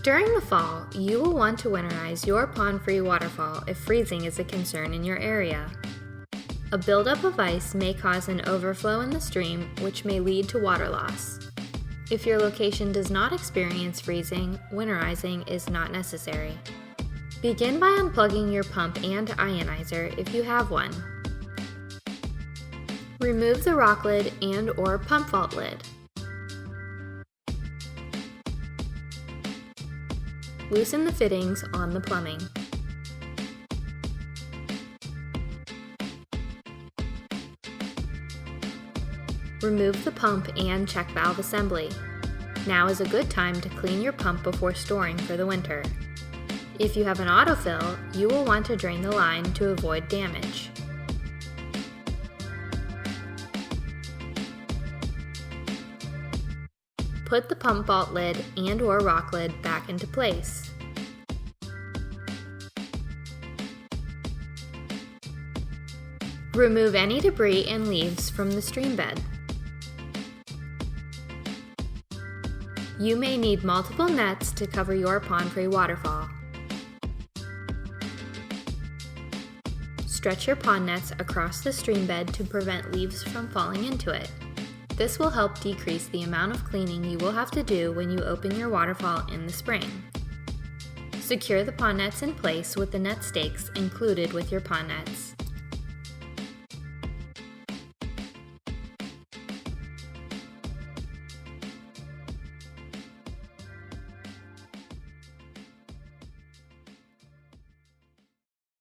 During the fall, you will want to winterize your pond-free waterfall if freezing is a concern in your area. A buildup of ice may cause an overflow in the stream, which may lead to water loss. If your location does not experience freezing, winterizing is not necessary. Begin by unplugging your pump and ionizer if you have one. Remove the rock lid and/or pump vault lid. Loosen the fittings on the plumbing. Remove the pump and check valve assembly. Now is a good time to clean your pump before storing for the winter. If you have an autofill, you will want to drain the line to avoid damage. Put the pump vault lid and/or rock lid back into place. Remove any debris and leaves from the stream bed. You may need multiple nets to cover your pond-free waterfall. Stretch your pond nets across the stream bed to prevent leaves from falling into it. This will help decrease the amount of cleaning you will have to do when you open your waterfall in the spring. Secure the pond nets in place with the net stakes included with your pond nets.